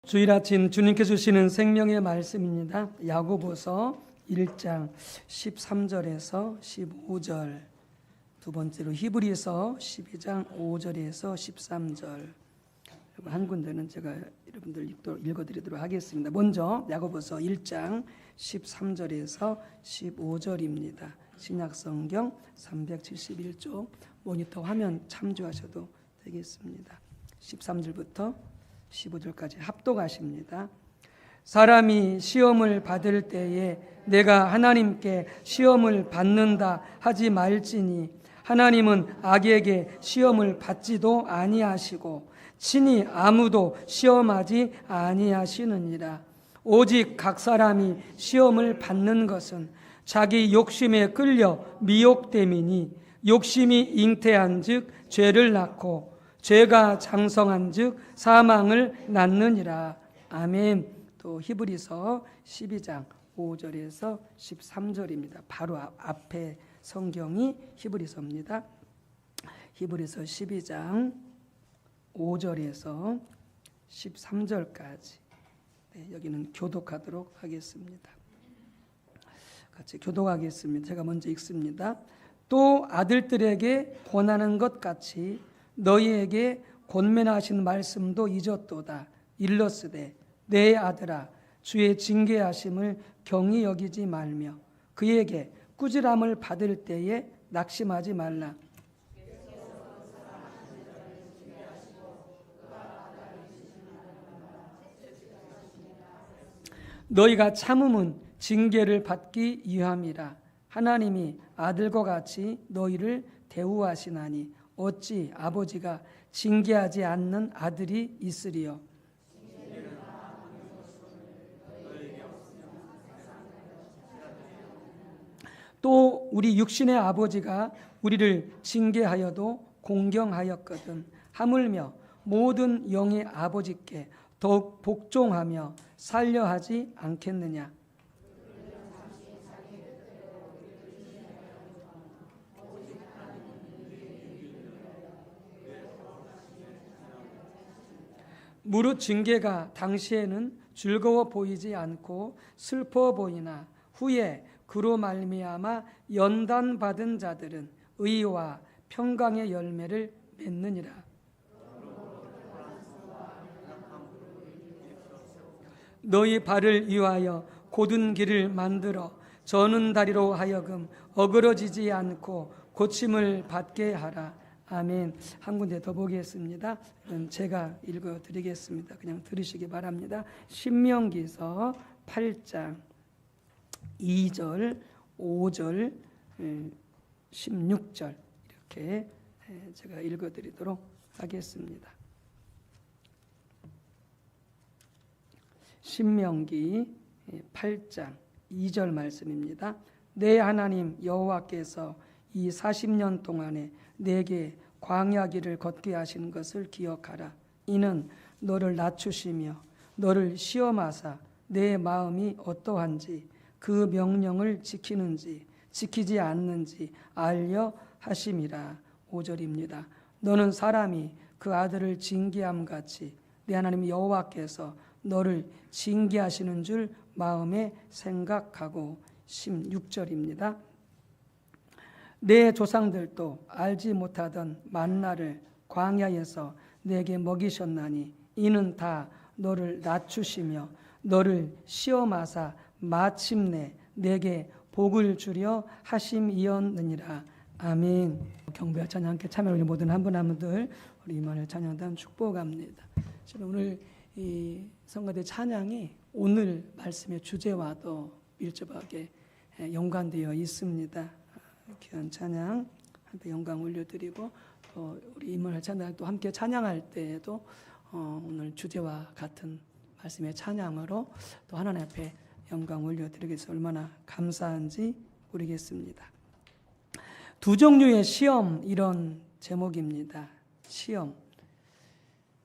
주일 아침 주님께서 주시는 생명의 말씀입니다. 야고보서 1장 13절에서 15절, 두 번째로 히브리서 12장 5절에서 13절, 그리고 한 군데는 제가 여러분들 읽어드리도록 하겠습니다. 먼저 야고보서 1장 13절에서 15절입니다. 신약성경 371쪽 모니터 화면 참조하셔도 되겠습니다. 13절부터 15절까지 합독하십니다. 사람이 시험을 받을 때에 내가 하나님께 시험을 받는다 하지 말지니 하나님은 악에게 시험을 받지도 아니하시고 친히 아무도 시험하지 아니하시느니라. 오직 각 사람이 시험을 받는 것은 자기 욕심에 끌려 미혹됨이니 욕심이 잉태한즉 죄를 낳고 죄가 장성한즉 사망을 낳느니라. 아멘. 또 히브리서 12장 5절에서 13절입니다. 바로 앞에 성경이 히브리서입니다. 히브리서 12장 5절에서 13절까지. 네, 여기는 교독하도록 하겠습니다. 같이 교독하겠습니다. 제가 먼저 읽습니다. 또 아들들에게 권하는 것 같이 너희에게 권면하신 말씀도 잊었도다. 일러스되 내 아들아 주의 징계하심을 경히 여기지 말며 그에게 꾸지람을 받을 때에 낙심하지 말라. 너희가 참음은 징계를 받기 위함이라. 하나님이 아들과 같이 너희를 대우하시나니 어찌 아버지가 징계하지 않는 아들이 있으리요. 또 우리 육신의 아버지가 우리를 징계하여도 공경하였거든 하물며 모든 영의 아버지께 더욱 복종하며 살려하지 않겠느냐. 무릇 징계가 당시에는 즐거워 보이지 않고 슬퍼 보이나 후에 그로 말미암아 연단받은 자들은 의와 평강의 열매를 맺느니라. 너희 발을 위하여 곧은 길을 만들어 저는 다리로 하여금 어그러지지 않고 고침을 받게 하라. 아멘. 한 군데 더 보겠습니다. 제가 읽어드리겠습니다. 그냥 들으시기 바랍니다. 신명기서 8장 2절, 5절, 16절 이렇게 제가 읽어드리도록 하겠습니다. 신명기 8장 2절 말씀입니다. 내 하나님 여호와께서 이 40년 동안에 내게 광야길을 걷게 하신 것을 기억하라. 이는 너를 낮추시며 너를 시험하사 내 마음이 어떠한지 그 명령을 지키는지 지키지 않는지 알려 하심이라. 5절입니다. 너는 사람이 그 아들을 징계함 같이 내 하나님 여호와께서 너를 징계하시는 줄 마음에 생각하고. 16절입니다. 내 조상들도 알지 못하던 만나를 광야에서 내게 먹이셨나니 이는 다 너를 낮추시며 너를 시험하사 마침내 내게 복을 주려 하심이었느니라. 아멘. 경배와 찬양 함께 참여하는 모든 한 분 한 분들 우리 임마누엘 찬양단 축복합니다. 오늘 이 성가대 찬양이 오늘 말씀의 주제와도 밀접하게 연관되어 있습니다. 귀한 찬양 함께 영광 올려드리고 또 우리 임마누엘 찬양 또 함께 찬양할 때에도 오늘 주제와 같은 말씀의 찬양으로 또 하나님 앞에 영광 올려드리겠습니다. 얼마나 감사한지 모르겠습니다. 두 종류의 시험, 이런 제목입니다. 시험.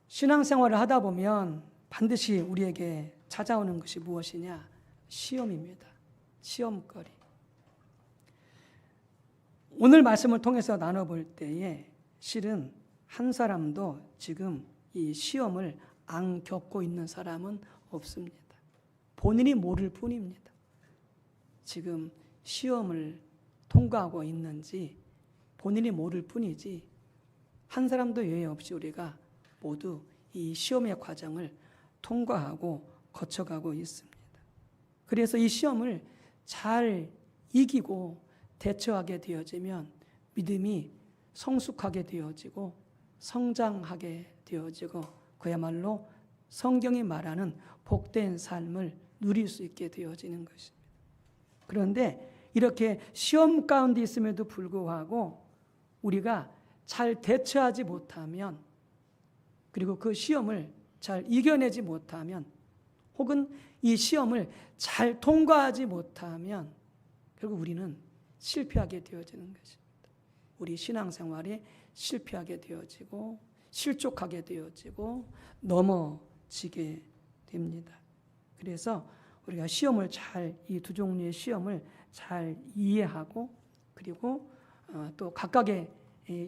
신앙생활을 하다 보면 반드시 우리에게 찾아오는 것이 무엇이냐? 시험입니다. 시험거리. 오늘 말씀을 통해서 나눠볼 때에 실은 한 사람도 지금 이 시험을 안 겪고 있는 사람은 없습니다. 본인이 모를 뿐입니다. 지금 시험을 통과하고 있는지 본인이 모를 뿐이지 한 사람도 예외 없이 우리가 모두 이 시험의 과정을 통과하고 거쳐가고 있습니다. 그래서 이 시험을 잘 이기고 대처하게 되어지면 믿음이 성숙하게 되어지고 성장하게 되어지고 그야말로 성경이 말하는 복된 삶을 누릴 수 있게 되어지는 것입니다. 그런데 이렇게 시험 가운데 있음에도 불구하고 우리가 잘 대처하지 못하면, 그리고 그 시험을 잘 이겨내지 못하면, 혹은 이 시험을 잘 통과하지 못하면 결국 우리는 실패하게 되어지는 것입니다. 우리 신앙생활에 실패하게 되어지고 실족하게 되어지고 넘어지게 됩니다. 그래서 우리가 시험을 잘, 이 두 종류의 시험을 잘 이해하고, 그리고 또 각각의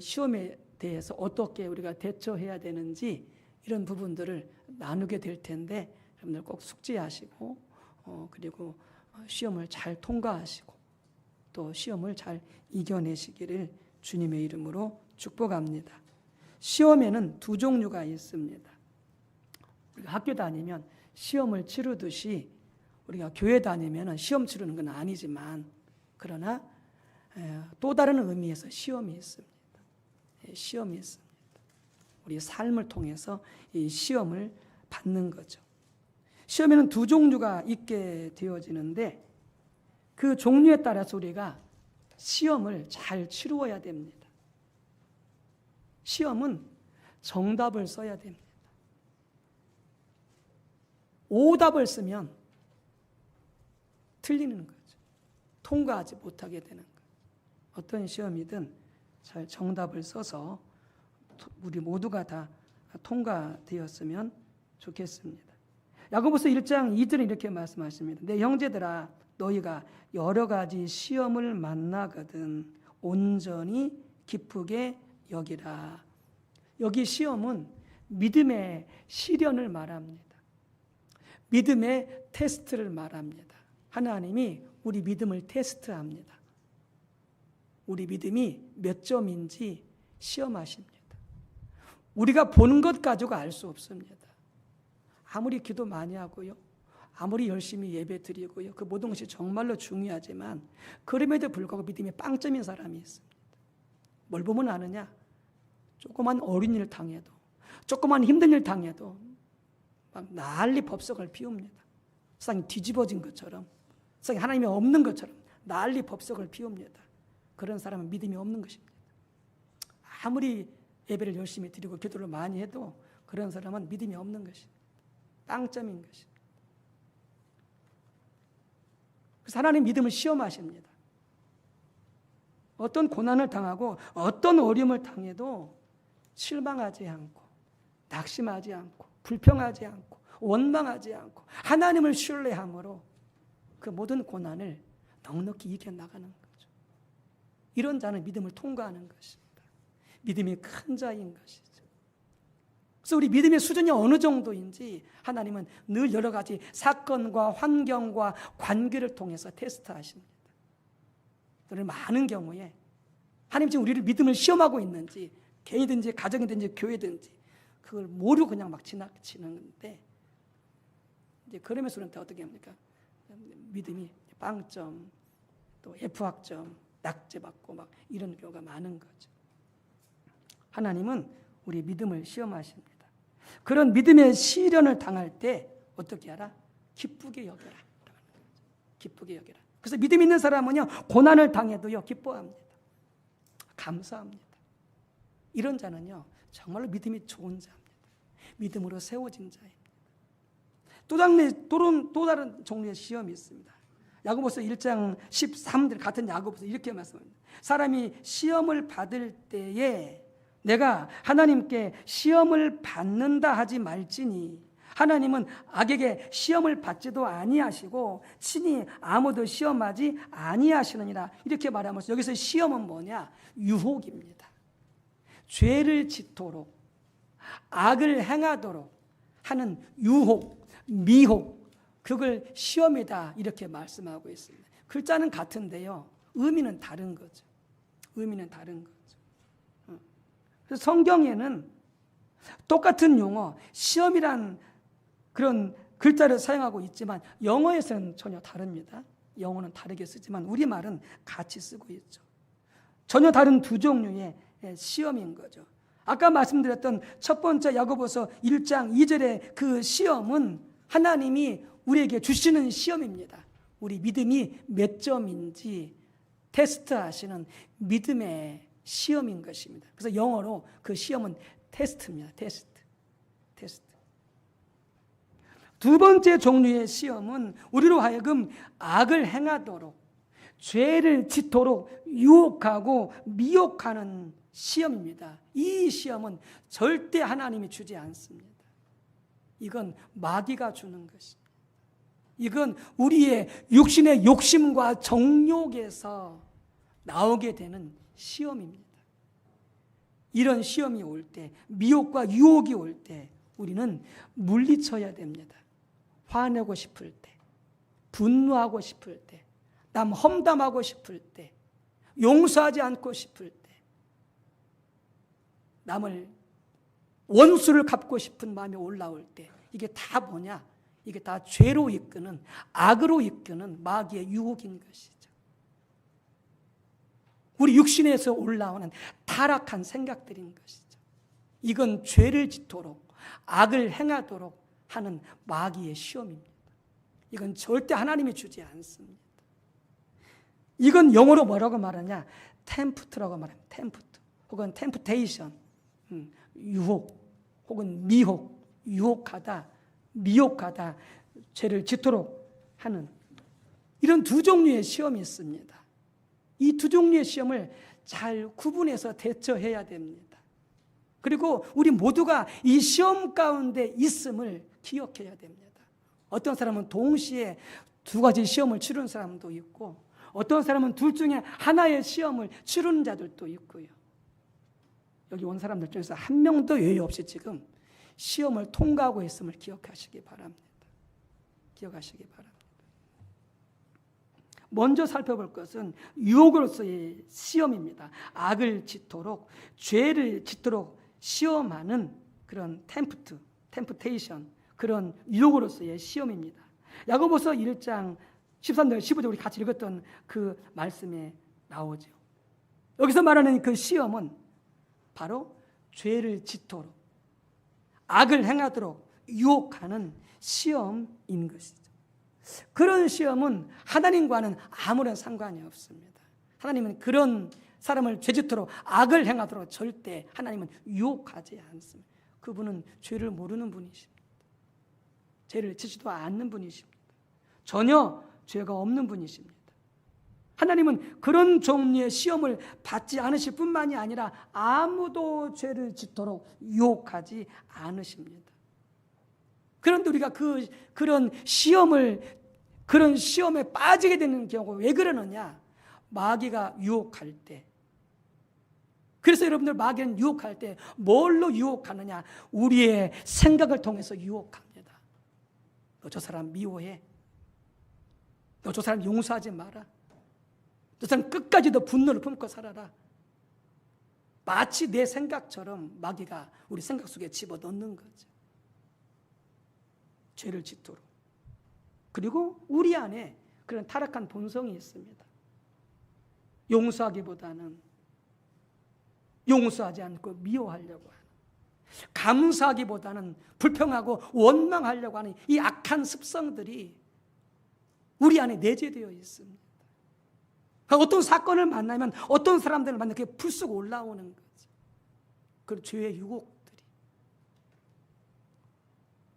시험에 대해서 어떻게 우리가 대처해야 되는지 이런 부분들을 나누게 될 텐데, 여러분들 꼭 숙지하시고 그리고 시험을 잘 통과하시고 또 시험을 잘 이겨내시기를 주님의 이름으로 축복합니다. 시험에는 두 종류가 있습니다. 우리가 학교 다니면 시험을 치르듯이 우리가 교회 다니면 시험 치르는 건 아니지만, 그러나 또 다른 의미에서 시험이 있습니다. 시험이 있습니다. 우리 삶을 통해서 이 시험을 받는 거죠. 시험에는 두 종류가 있게 되어지는데 그 종류에 따라서 우리가 시험을 잘 치루어야 됩니다. 시험은 정답을 써야 됩니다. 오답을 쓰면 틀리는 거죠. 통과하지 못하게 되는 거예요. 어떤 시험이든 잘 정답을 써서 우리 모두가 다 통과되었으면 좋겠습니다. 야고보서 1장 2절은 이렇게 말씀하십니다. 내 형제들아, 너희가 여러 가지 시험을 만나거든 온전히 기쁘게 여기라. 여기 시험은 믿음의 시련을 말합니다. 믿음의 테스트를 말합니다. 하나님이 우리 믿음을 테스트합니다. 우리 믿음이 몇 점인지 시험하십니다. 우리가 보는 것 가지고 알 수 없습니다. 아무리 기도 많이 하고요, 아무리 열심히 예배 드리고요, 그 모든 것이 정말로 중요하지만 그럼에도 불구하고 믿음이 빵점인 사람이 있습니다. 뭘 보면 아느냐? 조그만 어린 일 당해도, 조그만 힘든 일 당해도 막 난리 법석을 피웁니다. 세상이 뒤집어진 것처럼, 세상에 하나님이 없는 것처럼 난리 법석을 피웁니다. 그런 사람은 믿음이 없는 것입니다. 아무리 예배를 열심히 드리고 기도를 많이 해도 그런 사람은 믿음이 없는 것입니다. 빵점인 것입니다. 그래서 하나님 믿음을 시험하십니다. 어떤 고난을 당하고 어떤 어려움을 당해도 실망하지 않고 낙심하지 않고 불평하지 않고 원망하지 않고 하나님을 신뢰함으로 그 모든 고난을 넉넉히 이겨나가는 거죠. 이런 자는 믿음을 통과하는 것입니다. 믿음이 큰 자인 것이죠. 그래서 우리 믿음의 수준이 어느 정도인지 하나님은 늘 여러 가지 사건과 환경과 관계를 통해서 테스트하십니다. 늘 많은 경우에 하나님 지금 우리를 믿음을 시험하고 있는지, 개인이든지 가정이든지 교회든지 그걸 모르고 그냥 막 지나치는데, 이제 그러면서 우리는 어떻게 합니까? 믿음이 빵점, 또 F학점, 낙제받고 막 이런 경우가 많은 거죠. 하나님은 우리 믿음을 시험하십니다. 그런 믿음의 시련을 당할 때 어떻게 하라? 기쁘게 여겨라. 기쁘게 여겨라. 그래서 믿음 있는 사람은요, 고난을 당해도요, 기뻐합니다. 감사합니다. 이런 자는요, 정말로 믿음이 좋은 자입니다. 믿음으로 세워진 자입니다. 또 다른 종류의 시험이 있습니다. 야고보서 1장 13절 같은 야고보서 이렇게 말씀합니다. 사람이 시험을 받을 때에 내가 하나님께 시험을 받는다 하지 말지니 하나님은 악에게 시험을 받지도 아니하시고 친히 아무도 시험하지 아니하시느니라. 이렇게 말하면서 여기서 시험은 뭐냐? 유혹입니다. 죄를 짓도록, 악을 행하도록 하는 유혹, 미혹, 그걸 시험이다 이렇게 말씀하고 있습니다. 글자는 같은데요, 의미는 다른 거죠. 의미는 다른 거죠. 그래서 성경에는 똑같은 용어, 시험이란 그런 글자를 사용하고 있지만 영어에서는 전혀 다릅니다. 영어는 다르게 쓰지만 우리말은 같이 쓰고 있죠. 전혀 다른 두 종류의 시험인 거죠. 아까 말씀드렸던 첫 번째 야고보서 1장 2절의 그 시험은 하나님이 우리에게 주시는 시험입니다. 우리 믿음이 몇 점인지 테스트하시는 믿음의 시험인 것입니다. 그래서 영어로 그 시험은 테스트입니다. 테스트. 두 번째 종류의 시험은 우리로 하여금 악을 행하도록, 죄를 짓도록 유혹하고 미혹하는 시험입니다. 이 시험은 절대 하나님이 주지 않습니다. 이건 마귀가 주는 것입니다. 이건 우리의 육신의 욕심과 정욕에서 나오게 되는 시험입니다. 이런 시험이 올 때, 미혹과 유혹이 올 때 우리는 물리쳐야 됩니다. 화내고 싶을 때, 분노하고 싶을 때, 남 험담하고 싶을 때, 용서하지 않고 싶을 때, 남을 원수를 갚고 싶은 마음이 올라올 때, 이게 다 뭐냐? 이게 다 죄로 이끄는, 악으로 이끄는 마귀의 유혹인 것이죠. 우리 육신에서 올라오는 타락한 생각들인 것이죠. 이건 죄를 짓도록, 악을 행하도록 하는 마귀의 시험입니다. 이건 절대 하나님이 주지 않습니다. 이건 영어로 뭐라고 말하냐? 템프트라고 말합니다. 템프트 혹은 템프테이션, 유혹 혹은 미혹, 유혹하다, 미혹하다, 죄를 짓도록 하는 이런 두 종류의 시험이 있습니다. 이 두 종류의 시험을 잘 구분해서 대처해야 됩니다. 그리고 우리 모두가 이 시험 가운데 있음을 기억해야 됩니다. 어떤 사람은 동시에 두 가지 시험을 치르는 사람도 있고, 어떤 사람은 둘 중에 하나의 시험을 치르는 자들도 있고요. 여기 온 사람들 중에서 한 명도 예외 없이 지금 시험을 통과하고 있음을 기억하시기 바랍니다. 기억하시기 바랍니다. 먼저 살펴볼 것은 유혹으로서의 시험입니다. 악을 짓도록, 죄를 짓도록 시험하는 그런 템프테이션, 그런 유혹으로서의 시험입니다. 야고보서 1장 13절 15절 우리 같이 읽었던 그 말씀에 나오죠. 여기서 말하는 그 시험은 바로 죄를 짓도록, 악을 행하도록 유혹하는 시험인 것이죠. 그런 시험은 하나님과는 아무런 상관이 없습니다. 하나님은 그런 사람을 죄짓도록 악을 행하도록 절대 하나님은 유혹하지 않습니다. 그분은 죄를 모르는 분이십니다. 죄를 짓지도 않는 분이십니다. 전혀 죄가 없는 분이십니다. 하나님은 그런 종류의 시험을 받지 않으실 뿐만이 아니라 아무도 죄를 짓도록 유혹하지 않으십니다. 그런데 우리가 그런 시험에 빠지게 되는 경우가 왜 그러느냐? 마귀가 유혹할 때. 그래서 여러분들 마귀는 유혹할 때 뭘로 유혹하느냐? 우리의 생각을 통해서 유혹합니다. 너 저 사람 미워해. 너 저 사람 용서하지 마라. 저 사람 끝까지 너 분노를 품고 살아라. 마치 내 생각처럼 마귀가 우리 생각 속에 집어넣는 거죠. 죄를 짓도록. 그리고 우리 안에 그런 타락한 본성이 있습니다. 용서하기보다는 용서하지 않고 미워하려고 하는, 감사하기보다는 불평하고 원망하려고 하는 이 악한 습성들이 우리 안에 내재되어 있습니다. 어떤 사건을 만나면 어떤 사람들을 만나면 그게 불쑥 올라오는 거죠. 그 죄의 유혹들이.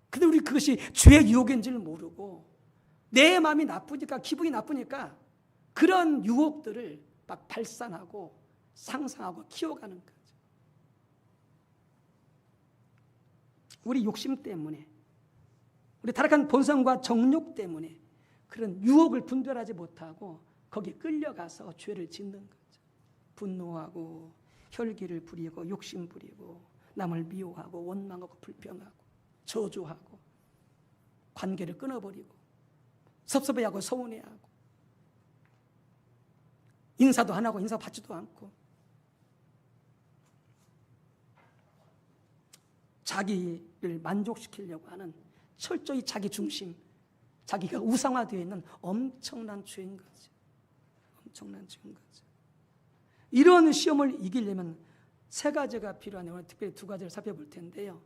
근데 우리 그것이 죄의 유혹인지를 모르고 내 마음이 나쁘니까, 기분이 나쁘니까 그런 유혹들을 막 발산하고 상상하고 키워가는 거죠. 우리 욕심 때문에, 우리 타락한 본성과 정욕 때문에 그런 유혹을 분별하지 못하고 거기에 끌려가서 죄를 짓는 거죠. 분노하고 혈기를 부리고 욕심 부리고 남을 미워하고 원망하고 불평하고 저주하고 관계를 끊어버리고 섭섭해하고 서운해하고 인사도 안 하고 인사 받지도 않고 자기를 만족시키려고 하는 철저히 자기 중심, 자기가 우상화되어 있는 엄청난 죄인 거죠. 엄청난 죄인 거죠. 이런 시험을 이기려면 세 가지가 필요하네요. 오늘 특별히 두 가지를 살펴볼 텐데요.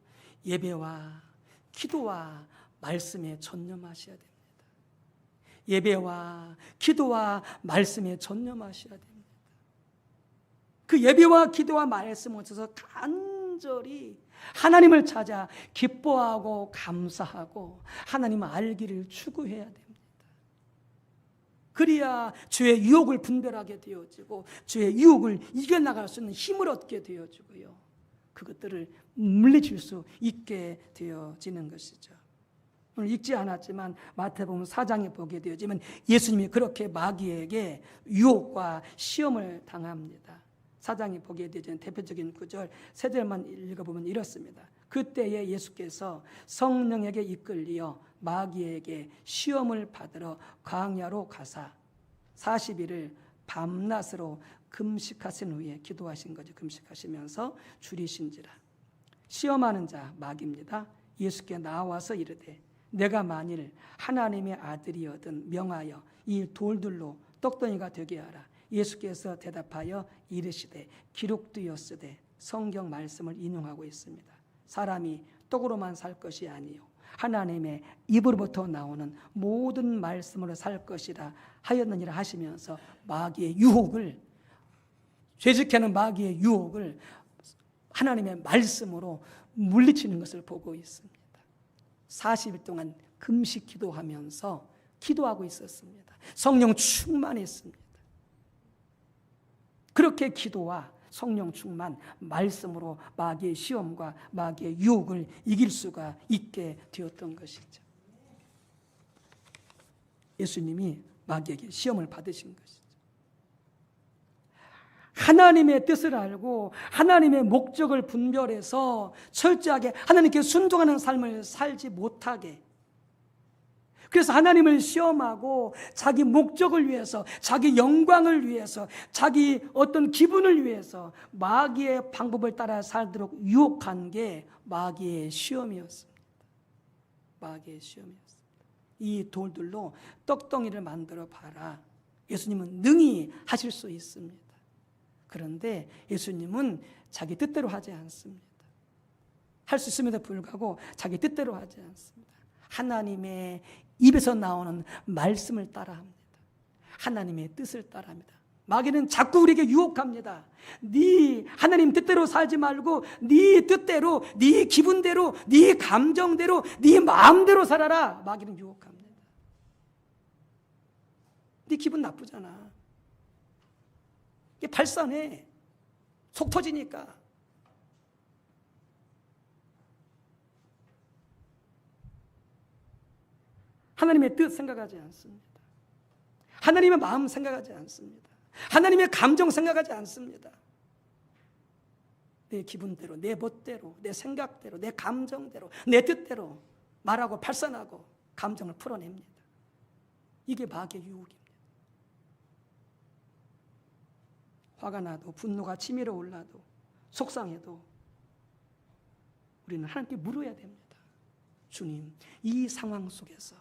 예배와 기도와 말씀에 전념하셔야 됩니다. 예배와 기도와 말씀에 전념하셔야 됩니다. 그 예배와 기도와 말씀을 통해서 간절히 하나님을 찾아 기뻐하고 감사하고 하나님을 알기를 추구해야 됩니다. 그래야 죄의 유혹을 분별하게 되어지고 죄의 유혹을 이겨나갈 수 있는 힘을 얻게 되어지고요. 그것들을 물리칠 수 있게 되어지는 것이죠. 오늘 읽지 않았지만 마태복음 4장에 보게 되어지면 예수님이 그렇게 마귀에게 유혹과 시험을 당합니다. 4장에 보게 되어지는 대표적인 구절 세 절만 읽어보면 이렇습니다. 그때에 예수께서 성령에게 이끌리어 마귀에게 시험을 받으러 광야로 가사 40일을 밤낮으로 금식하신 후에 기도하신 거죠. 금식하시면서 줄이신지라. 시험하는 자 마귀입니다. 예수께 나와서 이르되 내가 만일 하나님의 아들이거든 명하여 이 돌들로 떡덩이가 되게 하라. 예수께서 대답하여 이르시되 기록되었으되 성경 말씀을 인용하고 있습니다. 사람이 떡으로만 살 것이 아니요 하나님의 입으로부터 나오는 모든 말씀으로 살 것이라 하였느니라 하시면서 마귀의 유혹을, 죄짓게는 마귀의 유혹을 하나님의 말씀으로 물리치는 것을 보고 있습니다. 40일 동안 금식 기도하면서 기도하고 있었습니다. 성령 충만했습니다. 그렇게 기도와 성령 충만, 말씀으로 마귀의 시험과 마귀의 유혹을 이길 수가 있게 되었던 것이죠. 예수님이 마귀에게 시험을 받으신 것이죠. 하나님의 뜻을 알고 하나님의 목적을 분별해서 철저하게 하나님께 순종하는 삶을 살지 못하게, 그래서 하나님을 시험하고 자기 목적을 위해서, 자기 영광을 위해서, 자기 어떤 기분을 위해서 마귀의 방법을 따라 살도록 유혹한 게 마귀의 시험이었습니다. 마귀의 시험이었습니다. 이 돌들로 떡덩이를 만들어 봐라. 예수님은 능히 하실 수 있습니다. 그런데 예수님은 자기 뜻대로 하지 않습니다. 할 수 있음에도 불구하고 자기 뜻대로 하지 않습니다. 하나님의 입에서 나오는 말씀을 따라합니다. 하나님의 뜻을 따라합니다. 마귀는 자꾸 우리에게 유혹합니다. 네 하나님 뜻대로 살지 말고 네 뜻대로, 네 기분대로, 네 감정대로, 네 마음대로 살아라. 마귀는 유혹합니다. 네 기분 나쁘잖아. 이게 발산해. 속 터지니까. 하나님의 뜻 생각하지 않습니다. 하나님의 마음 생각하지 않습니다. 하나님의 감정 생각하지 않습니다. 내 기분대로, 내 멋대로, 내 생각대로, 내 감정대로, 내 뜻대로 말하고 발산하고 감정을 풀어냅니다. 이게 마귀의 유혹입니다. 화가 나도, 분노가 치밀어 올라도, 속상해도 우리는 하나님께 물어야 됩니다. 주님, 이 상황 속에서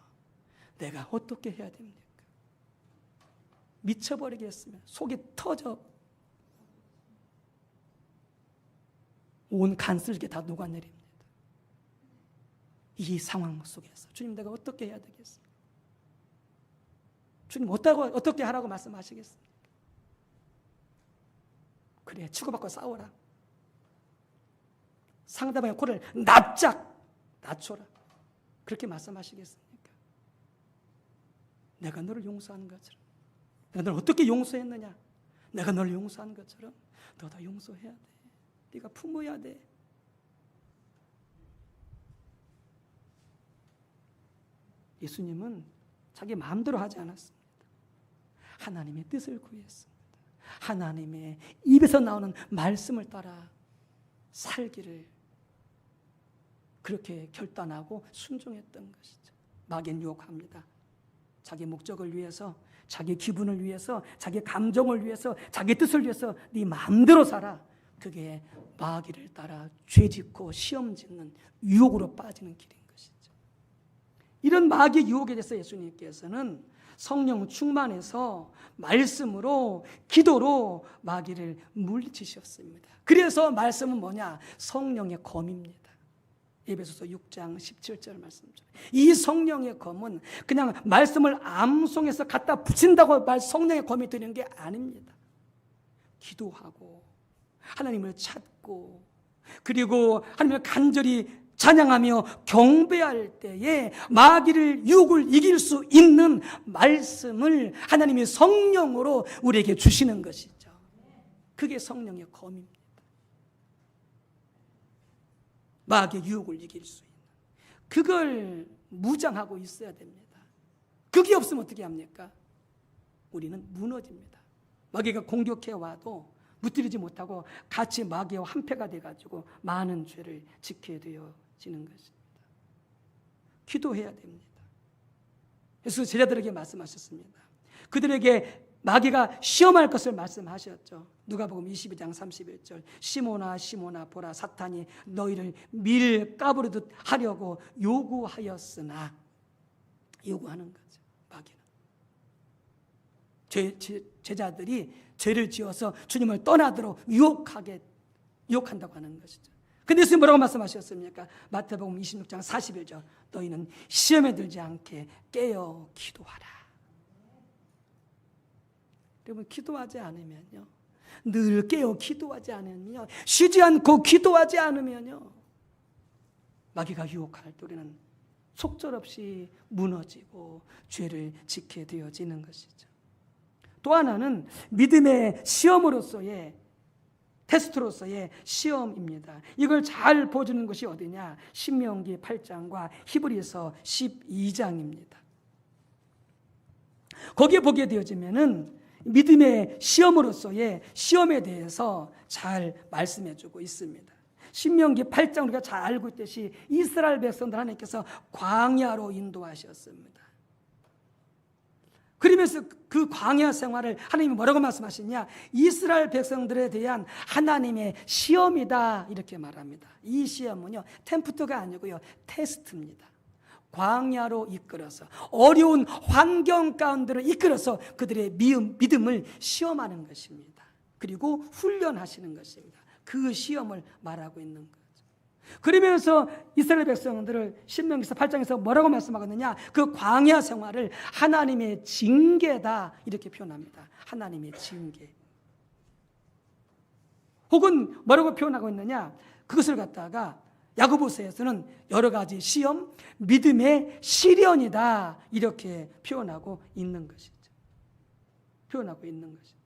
내가 어떻게 해야 됩니까? 미쳐버리겠으면 속이 터져 온 간슬게 다 녹아내립니다. 이 상황 속에서 주님, 내가 어떻게 해야 되겠습니까? 주님, 어떻게 하라고 말씀하시겠습니까? 그래, 치고받고 싸워라. 상대방의 코를 납작 낮춰라. 그렇게 말씀하시겠습니까? 내가 너를 용서하는 것처럼, 내가 너를 어떻게 용서했느냐, 내가 너를 용서한 것처럼 너도 용서해야 돼. 네가 품어야 돼. 예수님은 자기 마음대로 하지 않았습니다. 하나님의 뜻을 구했습니다. 하나님의 입에서 나오는 말씀을 따라 살기를 그렇게 결단하고 순종했던 것이죠. 마귀는 유혹합니다. 자기 목적을 위해서, 자기 기분을 위해서, 자기 감정을 위해서, 자기 뜻을 위해서 네 마음대로 살아. 그게 마귀를 따라 죄짓고 시험 짓는 유혹으로 빠지는 길인 것이죠. 이런 마귀의 유혹에 대해서 예수님께서는 성령 충만해서 말씀으로, 기도로 마귀를 물리치셨습니다. 그래서 말씀은 뭐냐? 성령의 검입니다. 에베소서 6장 17절 말씀입니다. 이 성령의 검은 그냥 말씀을 암송해서 갖다 붙인다고 성령의 검이 되는 게 아닙니다. 기도하고 하나님을 찾고 그리고 하나님을 간절히 찬양하며 경배할 때에 마귀를 유혹을 이길 수 있는 말씀을 하나님이 성령으로 우리에게 주시는 것이죠. 그게 성령의 검입니다. 마귀의 유혹을 이길 수 있는 그걸 무장하고 있어야 됩니다. 그게 없으면 어떻게 합니까? 우리는 무너집니다. 마귀가 공격해 와도 무찌르지 못하고 같이 마귀와 한패가 돼가지고 많은 죄를 짓게 되어지는 것입니다. 기도해야 됩니다. 예수 제자들에게 말씀하셨습니다. 그들에게 마귀가 시험할 것을 말씀하셨죠. 누가복음 22장 31절 시몬아 시몬아 보라 사탄이 너희를 밀가부르듯 하려고 요구하였으나 요구하는 거죠. 마귀는 제자들이 죄를 지어서 주님을 떠나도록 유혹한다고 하는 것이죠. 근데 예수님 뭐라고 말씀하셨습니까? 마태복음 26장 41절 너희는 시험에 들지 않게 깨어 기도하라. 여러분 기도하지 않으면요, 늘 깨어 기도하지 않으면요, 쉬지 않고 기도하지 않으면요, 마귀가 유혹할 때 우리는 속절없이 무너지고 죄를 짓게 되어지는 것이죠. 또 하나는 믿음의 시험으로서의 테스트로서의 시험입니다. 이걸 잘 보여주는 것이 어디냐? 신명기 8장과 히브리서 12장입니다. 거기에 보게 되어지면은 믿음의 시험으로서의 시험에 대해서 잘 말씀해주고 있습니다. 신명기 8장 우리가 잘 알고 있듯이 이스라엘 백성들 하나님께서 광야로 인도하셨습니다. 그러면서 그 광야 생활을 하나님이 뭐라고 말씀하시냐? 이스라엘 백성들에 대한 하나님의 시험이다 이렇게 말합니다. 이 시험은요 템프트가 아니고요 테스트입니다. 광야로 이끌어서 어려운 환경 가운데로 이끌어서 그들의 믿음을 시험하는 것입니다. 그리고 훈련하시는 것입니다. 그 시험을 말하고 있는 거죠. 그러면서 이스라엘 백성들을 신명기서 8장에서 뭐라고 말씀하거든요? 그 광야 생활을 하나님의 징계다 이렇게 표현합니다. 하나님의 징계. 혹은 뭐라고 표현하고 있느냐? 그것을 갖다가 야고보서에서는 여러 가지 시험, 믿음의 시련이다 이렇게 표현하고 있는 것이죠. 표현하고 있는 것이죠.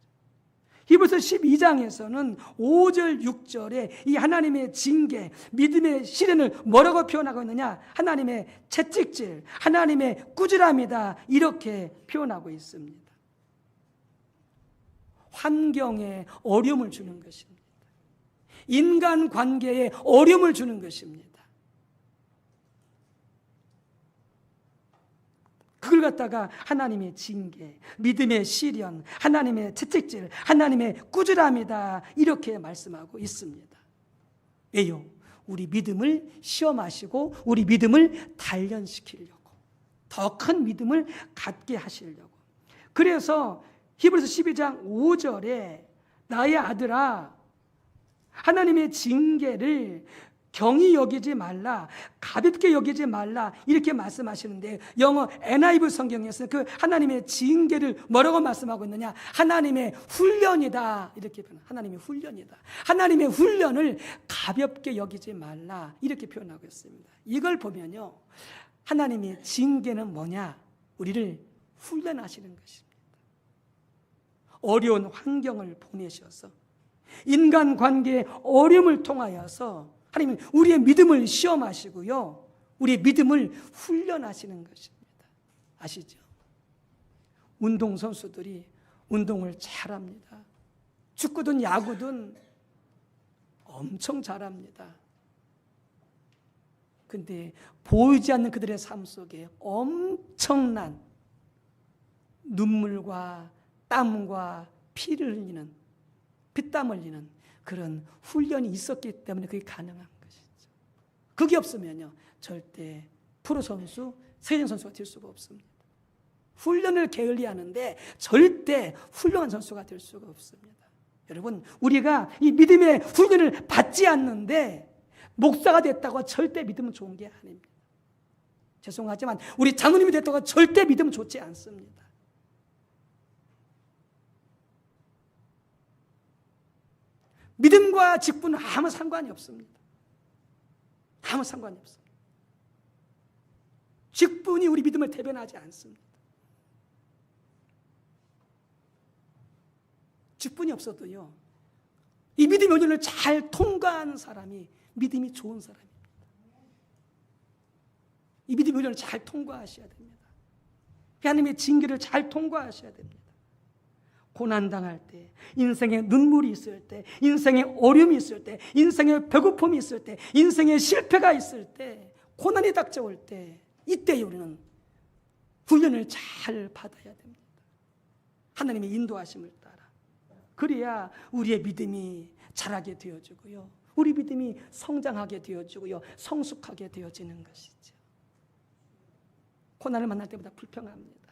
히브리서 12장에서는 5절, 6절에 이 하나님의 징계, 믿음의 시련을 뭐라고 표현하고 있느냐? 하나님의 채찍질, 하나님의 꾸지람이다 이렇게 표현하고 있습니다. 환경에 어려움을 주는 것입니다. 인간 관계에 어려움을 주는 것입니다. 그걸 갖다가 하나님의 징계, 믿음의 시련, 하나님의 채찍질, 하나님의 꾸지람이다 이렇게 말씀하고 있습니다. 왜요? 우리 믿음을 시험하시고 우리 믿음을 단련시키려고, 더 큰 믿음을 갖게 하시려고. 그래서 히브리서 12장 5절에 나의 아들아 하나님의 징계를 경히 여기지 말라, 가볍게 여기지 말라 이렇게 말씀하시는데 영어 NIV 성경에서 그 하나님의 징계를 뭐라고 말씀하고 있느냐? 하나님의 훈련이다 이렇게 표현합니다. 하나님의 훈련이다. 하나님의 훈련을 가볍게 여기지 말라 이렇게 표현하고 있습니다. 이걸 보면요, 하나님의 징계는 뭐냐? 우리를 훈련하시는 것입니다. 어려운 환경을 보내셔서 인간관계의 어려움을 통하여서 하나님은 우리의 믿음을 시험하시고요, 우리의 믿음을 훈련하시는 것입니다. 아시죠? 운동선수들이 운동을 잘합니다. 축구든 야구든 엄청 잘합니다. 근데 보이지 않는 그들의 삶 속에 엄청난 눈물과 땀과 피를 흘리는, 피땀 흘리는 그런 훈련이 있었기 때문에 그게 가능한 것이죠. 그게 없으면요, 절대 프로 선수, 세계적 선수가 될 수가 없습니다. 훈련을 게을리하는데 절대 훌륭한 선수가 될 수가 없습니다. 여러분, 우리가 이 믿음의 훈련을 받지 않는데 목사가 됐다고 절대 믿음은 좋은 게 아닙니다. 죄송하지만 우리 장로님이 됐다고 절대 믿음은 좋지 않습니다. 믿음과 직분은 아무 상관이 없습니다. 아무 상관이 없습니다. 직분이 우리 믿음을 대변하지 않습니다. 직분이 없어도요, 이 믿음의 훈련을 잘 통과하는 사람이 믿음이 좋은 사람입니다. 이 믿음의 훈련을 잘 통과하셔야 됩니다. 하나님의 징계를 잘 통과하셔야 됩니다. 고난당할 때, 인생에 눈물이 있을 때, 인생에 어려움이 있을 때, 인생에 배고픔이 있을 때, 인생에 실패가 있을 때, 고난이 닥쳐올 때, 이때 우리는 훈련을 잘 받아야 됩니다. 하나님의 인도하심을 따라. 그래야 우리의 믿음이 자라게 되어지고요, 우리 믿음이 성장하게 되어지고요, 성숙하게 되어지는 것이죠. 고난을 만날 때마다 불평합니다.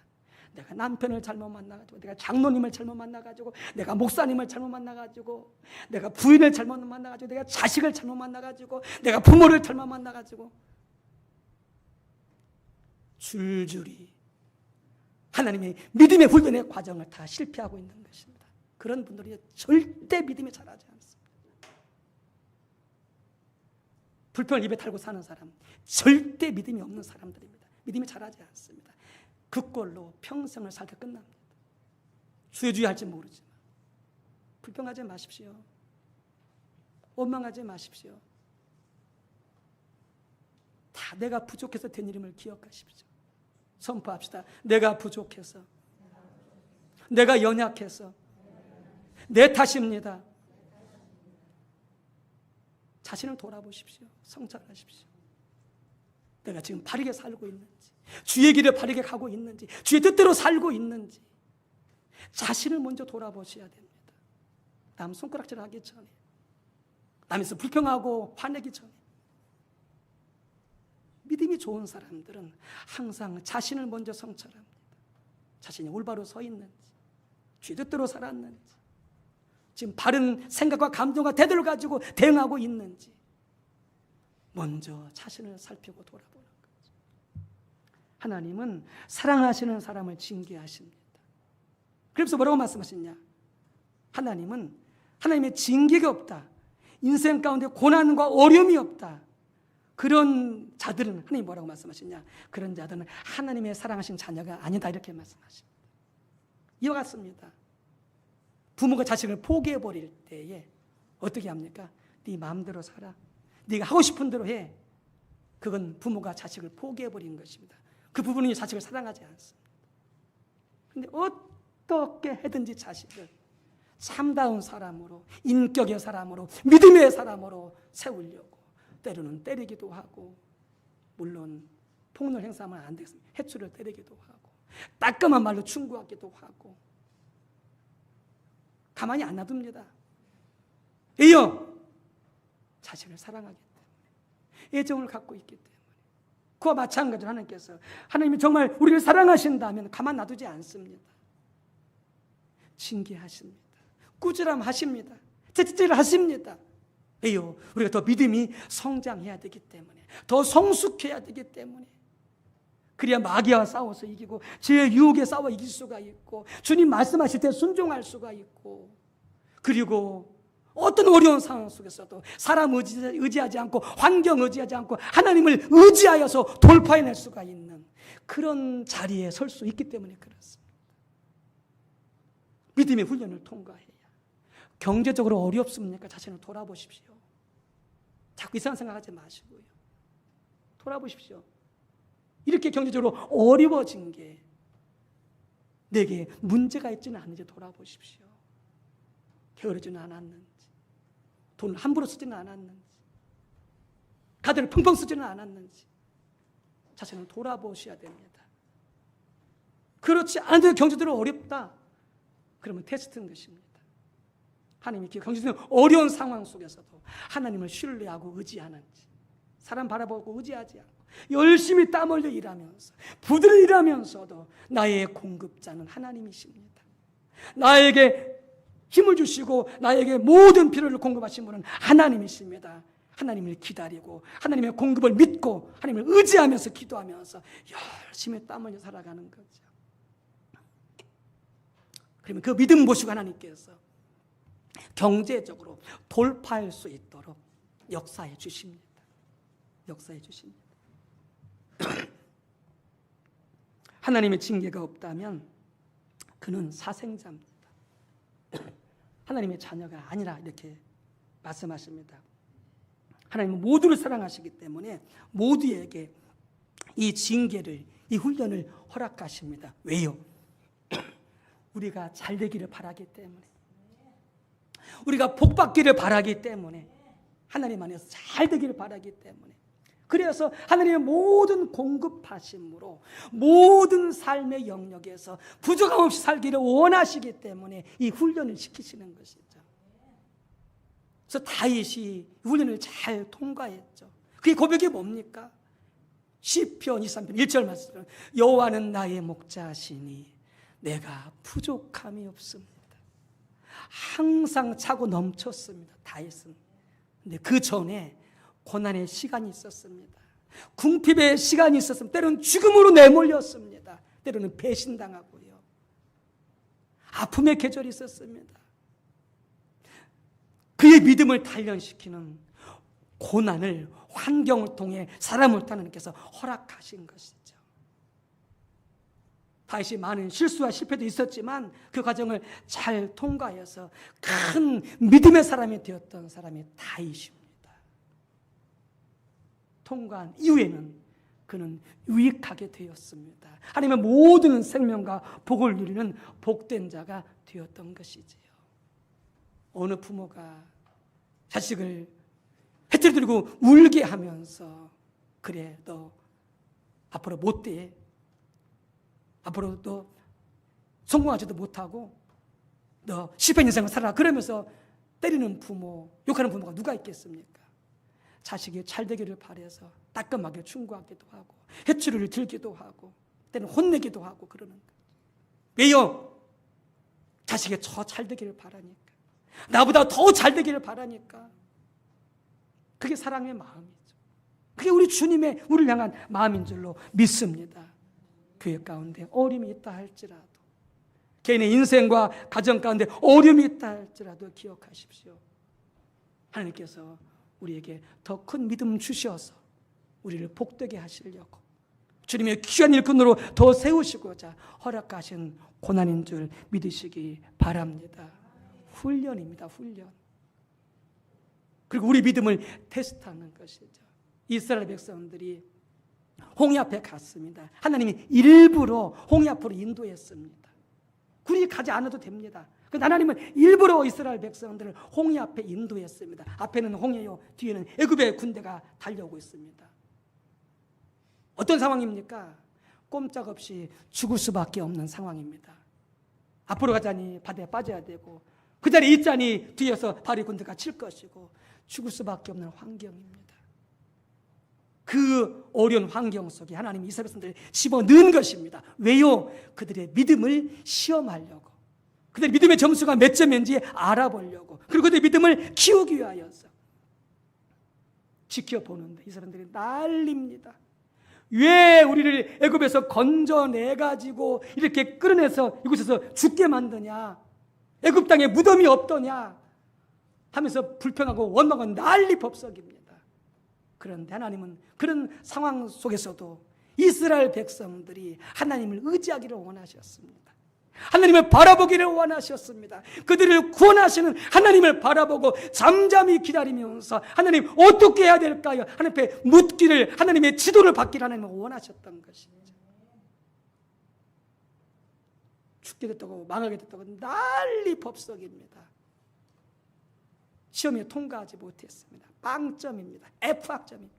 내가 남편을 잘못 만나가지고, 내가 장로님을 잘못 만나가지고, 내가 목사님을 잘못 만나가지고, 내가 부인을 잘못 만나가지고, 내가 자식을 잘못 만나가지고, 내가 부모를 잘못 만나가지고, 줄줄이 하나님의 믿음의 훈련의 과정을 다 실패하고 있는 것입니다. 그런 분들이 절대 믿음이 자라지 않습니다. 불평을 입에 달고 사는 사람, 절대 믿음이 없는 사람들입니다. 믿음이 자라지 않습니다. 그 꼴로 평생을 살다 끝납니다. 주의 할지 모르지만 불평하지 마십시오. 원망하지 마십시오. 다 내가 부족해서 된 일임을 기억하십시오. 선포합시다. 내가 부족해서, 내가 연약해서, 내 탓입니다. 자신을 돌아보십시오. 성찰하십시오. 내가 지금 바르게 살고 있는지, 주의 길에 바르게 가고 있는지, 주의 뜻대로 살고 있는지 자신을 먼저 돌아보셔야 됩니다. 남 손가락질하기 전에, 남에서 불평하고 화내기 전에. 믿음이 좋은 사람들은 항상 자신을 먼저 성찰합니다. 자신이 올바로 서 있는지, 주의 뜻대로 살았는지, 지금 바른 생각과 감정과 태도를 가지고 대응하고 있는지 먼저 자신을 살피고 돌아보는 거죠. 하나님은 사랑하시는 사람을 징계하십니다. 그래서 뭐라고 말씀하셨냐? 하나님은 하나님의 징계가 없다, 인생 가운데 고난과 어려움이 없다, 그런 자들은, 하나님 뭐라고 말씀하시냐? 그런 자들은 하나님의 사랑하신 자녀가 아니다, 이렇게 말씀하십니다. 이와 같습니다. 부모가 자식을 포기해버릴 때에 어떻게 합니까? 네 마음대로 살아, 네가 하고 싶은 대로 해. 그건 부모가 자식을 포기해버린 것입니다. 그 부부는 자식을 사랑하지 않습니다. 그런데 어떻게 해든지 자식을 참다운 사람으로, 인격의 사람으로, 믿음의 사람으로 세우려고 때로는 때리기도 하고, 물론 폭력을 행사하면 안 되겠습니다. 해초를 때리기도 하고, 따끔한 말로 충고하기도 하고, 가만히 안 놔둡니다. 왜요? 자신을 사랑하기 때문에, 애정을 갖고 있기 때문에. 그와 마찬가지로 하나님께서, 하나님이 정말 우리를 사랑하신다면 가만 놔두지 않습니다. 징계하십니다. 꾸지람하십니다. 채찍질을 하십니다. 왜요? 우리가 더 믿음이 성장해야 되기 때문에, 더 성숙해야 되기 때문에. 그래야 마귀와 싸워서 이기고, 죄의 유혹에 싸워 이길 수가 있고, 주님 말씀하실 때 순종할 수가 있고, 그리고 어떤 어려운 상황 속에서도 사람 의지하지 않고, 환경 의지하지 않고, 하나님을 의지하여서 돌파해낼 수가 있는 그런 자리에 설 수 있기 때문에 그렇습니다. 믿음의 훈련을 통과해야. 경제적으로 어렵습니까? 자신을 돌아보십시오. 자꾸 이상한 생각하지 마시고요, 돌아보십시오. 이렇게 경제적으로 어려워진 게 내게 문제가 있지는 않은지 돌아보십시오. 게으르지는 않았는지, 돈을 함부로 쓰지는 않았는지. 가드를 펑펑 쓰지는 않았는지 자신을 돌아보셔야 됩니다. 그렇지 않은데 경제적으로 어렵다. 그러면 테스트인 것입니다. 하나님이 경제적으로 어려운 상황 속에서도 하나님을 신뢰하고 의지하는지, 사람 바라보고 의지하지 않고 열심히 땀 흘려 일하면서 부지런히 일하면서도 나의 공급자는 하나님이십니다. 나에게 힘을 주시고 나에게 모든 필요를 공급하신 분은 하나님이십니다. 하나님을 기다리고 하나님의 공급을 믿고 하나님을 의지하면서 기도하면서 열심히 땀 흘려 살아가는 거죠. 그러면 그 믿음 보시고 하나님께서 경제적으로 돌파할 수 있도록 역사해 주십니다. 역사해 주십니다. 하나님의 징계가 없다면 그는 사생자입니다. 하나님의 자녀가 아니라 이렇게 말씀하십니다. 하나님은 모두를 사랑하시기 때문에 모두에게 이 징계를, 이 훈련을 허락하십니다. 왜요? 우리가 잘 되기를 바라기 때문에, 우리가 복 받기를 바라기 때문에, 하나님 안에서 잘 되기를 바라기 때문에, 그래서 하나님의 모든 공급하심으로 모든 삶의 영역에서 부족함 없이 살기를 원하시기 때문에 이 훈련을 시키시는 것이죠. 그래서 다윗이 훈련을 잘 통과했죠. 그게 고백이 뭡니까? 시편 23편 1절 말씀, 여호와는 나의 목자시니 내가 부족함이 없습니다. 항상 차고 넘쳤습니다, 다윗은. 근데 그 전에 고난의 시간이 있었습니다. 궁핍의 시간이 있었습니다. 때로는 죽음으로 내몰렸습니다. 때로는 배신당하고요. 아픔의 계절이 있었습니다. 그의 믿음을 단련시키는 고난을, 환경을 통해 사람을 하나님께서 허락하신 것이죠. 다윗이 많은 실수와 실패도 있었지만 그 과정을 잘 통과해서 큰 믿음의 사람이 되었던 사람이 다윗입니다. 통과한 이후에는 그는 유익하게 되었습니다. 하나님의 모든 생명과 복을 누리는 복된 자가 되었던 것이지요. 어느 부모가 자식을 해트려 들고 울게 하면서, 그래 너 앞으로 못돼, 앞으로 너 성공하지도 못하고 너 실패 인생을 살아라, 그러면서 때리는 부모, 욕하는 부모가 누가 있겠습니까? 자식이 잘 되기를 바라서 따끔하게 충고하기도 하고 해초리를 들기도 하고 때는 혼내기도 하고 그러는 거예요. 왜요? 자식이 더 잘 되기를 바라니까, 나보다 더 잘 되기를 바라니까. 그게 사랑의 마음이죠. 그게 우리 주님의 우리를 향한 마음인 줄로 믿습니다. 교회 가운데 어려움이 있다 할지라도, 개인의 인생과 가정 가운데 어려움이 있다 할지라도 기억하십시오. 하나님께서 우리에게 더 큰 믿음 주셔서 우리를 복되게 하시려고 주님의 귀한 일꾼으로 더 세우시고자 허락하신 고난인 줄 믿으시기 바랍니다. 훈련입니다. 훈련. 그리고 우리 믿음을 테스트하는 것이죠. 이스라엘 백성들이 홍해 앞에 갔습니다. 하나님이 일부러 홍해 앞으로 인도했습니다. 굳이 가지 않아도 됩니다. 그런데 하나님은 일부러 이스라엘 백성들을 홍해 앞에 인도했습니다. 앞에는 홍해요, 뒤에는 애굽의 군대가 달려오고 있습니다. 어떤 상황입니까? 꼼짝없이 죽을 수밖에 없는 상황입니다. 앞으로 가자니 바다에 빠져야 되고, 그 자리에 있자니 뒤에서 바리 군대가 칠 것이고, 죽을 수밖에 없는 환경입니다. 그 어려운 환경 속에 하나님이 이스라엘 백성들을 집어넣은 것입니다. 왜요? 그들의 믿음을 시험하려고, 그들의 믿음의 점수가 몇 점인지 알아보려고, 그리고 그들의 믿음을 키우기 위하여서 지켜보는데 이 사람들이 난립니다. 왜 우리를 애굽에서 건져내가지고 이렇게 끌어내서 이곳에서 죽게 만드냐, 애굽 땅에 무덤이 없더냐 하면서 불평하고 원망하고 난리법석입니다. 그런데 하나님은 그런 상황 속에서도 이스라엘 백성들이 하나님을 의지하기를 원하셨습니다. 하나님을 바라보기를 원하셨습니다. 그들을 구원하시는 하나님을 바라보고 잠잠히 기다리면서 하나님 어떻게 해야 될까요? 하나님 앞에 묻기를, 하나님의 지도를 받기를 하나님은 원하셨던 것이죠. 죽게 됐다고 망하게 됐다고 난리 법석입니다. 시험에 통과하지 못했습니다. 빵점입니다. F학점입니다.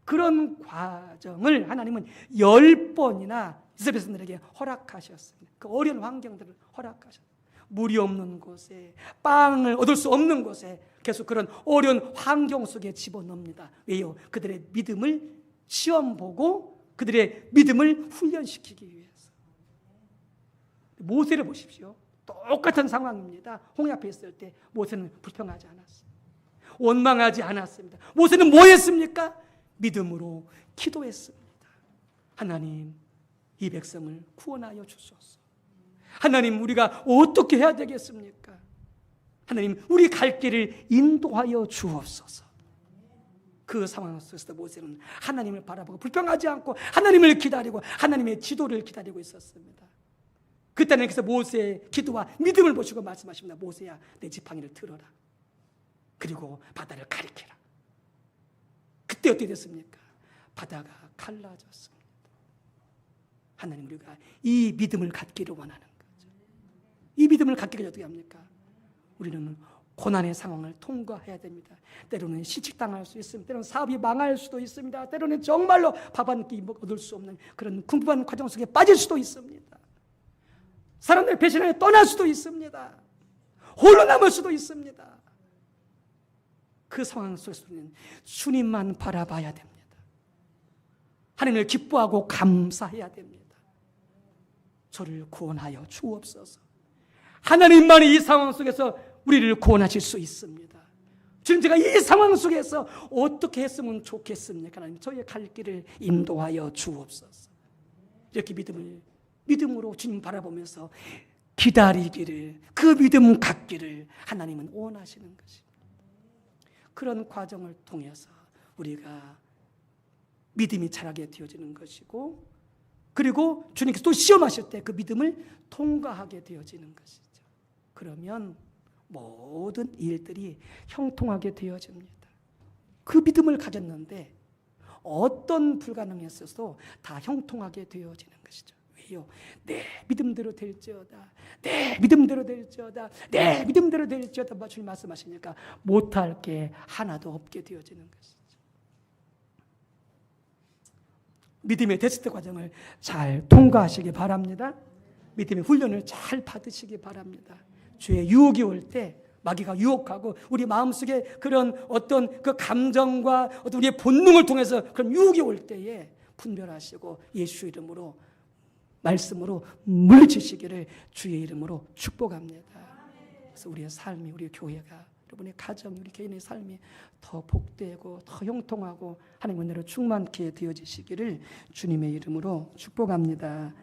그런 과정을 하나님은 10번이나 이스라엘 백성들에게 허락하셨습니다. 그 어려운 환경들을 허락하셨습니다. 물이 없는 곳에, 빵을 얻을 수 없는 곳에 계속 그런 어려운 환경 속에 집어넣습니다. 왜요? 그들의 믿음을 시험 보고 그들의 믿음을 훈련시키기 위해서. 모세를 보십시오. 똑같은 상황입니다. 홍해 앞에 있을 때 모세는 불평하지 않았습니다. 원망하지 않았습니다. 모세는 뭐 했습니까? 믿음으로 기도했습니다. 하나님, 이 백성을 구원하여 주소서. 하나님, 우리가 어떻게 해야 되겠습니까? 하나님, 우리 갈 길을 인도하여 주옵소서. 그 상황 속에서 모세는 하나님을 바라보고 불평하지 않고 하나님을 기다리고 하나님의 지도를 기다리고 있었습니다. 그때는 그래서 모세의 기도와 믿음을 보시고 말씀하십니다. 모세야, 내 지팡이를 들어라. 그리고 바다를 가리켜라. 그때 어떻게 됐습니까? 바다가 갈라졌습니다. 하나님, 우리가 이 믿음을 갖기를 원하는 거죠. 이 믿음을 갖기를 어떻게 합니까? 우리는 고난의 상황을 통과해야 됩니다. 때로는 시직당할 수 있습니다. 때로는 사업이 망할 수도 있습니다. 때로는 정말로 밥 한 끼 얻을 수 없는 그런 궁핍한 과정 속에 빠질 수도 있습니다. 사람들 배신하여 떠날 수도 있습니다. 홀로 남을 수도 있습니다. 그 상황 속에서는 주님만 바라봐야 됩니다. 하나님을 기뻐하고 감사해야 됩니다. 저를 구원하여 주옵소서. 하나님만이 이 상황 속에서 우리를 구원하실 수 있습니다. 지금 제가 이 상황 속에서 어떻게 했으면 좋겠습니까? 하나님, 저의 갈 길을 인도하여 주옵소서. 이렇게 믿음으로 주님 바라보면서 기다리기를, 그 믿음 갖기를 하나님은 원하시는 것입니다. 그런 과정을 통해서 우리가 믿음이 자라게 되어지는 것이고, 그리고 주님께서 또 시험하실 때 그 믿음을 통과하게 되어지는 것이죠. 그러면 모든 일들이 형통하게 되어집니다. 그 믿음을 가졌는데 어떤 불가능했어도 다 형통하게 되어지는 것이죠. 왜요? 내 믿음대로 될지어다, 내 믿음대로 될지어다, 내 믿음대로 될지어다 주님 말씀하시니까 못할 게 하나도 없게 되어지는 것이죠. 믿음의 테스트 과정을 잘 통과하시기 바랍니다. 믿음의 훈련을 잘 받으시기 바랍니다. 주의 유혹이 올 때, 마귀가 유혹하고 우리 마음속에 그런 어떤 그 감정과 어떤 우리의 본능을 통해서 그런 유혹이 올 때에 분별하시고 예수 이름으로 말씀으로 물리치시기를 주의 이름으로 축복합니다. 그래서 우리의 삶이, 우리 교회가, 여러분의 가정, 우리 개인의 삶이 더 복되고 더 형통하고 하나님 은혜로 충만케 되어지시기를 주님의 이름으로 축복합니다.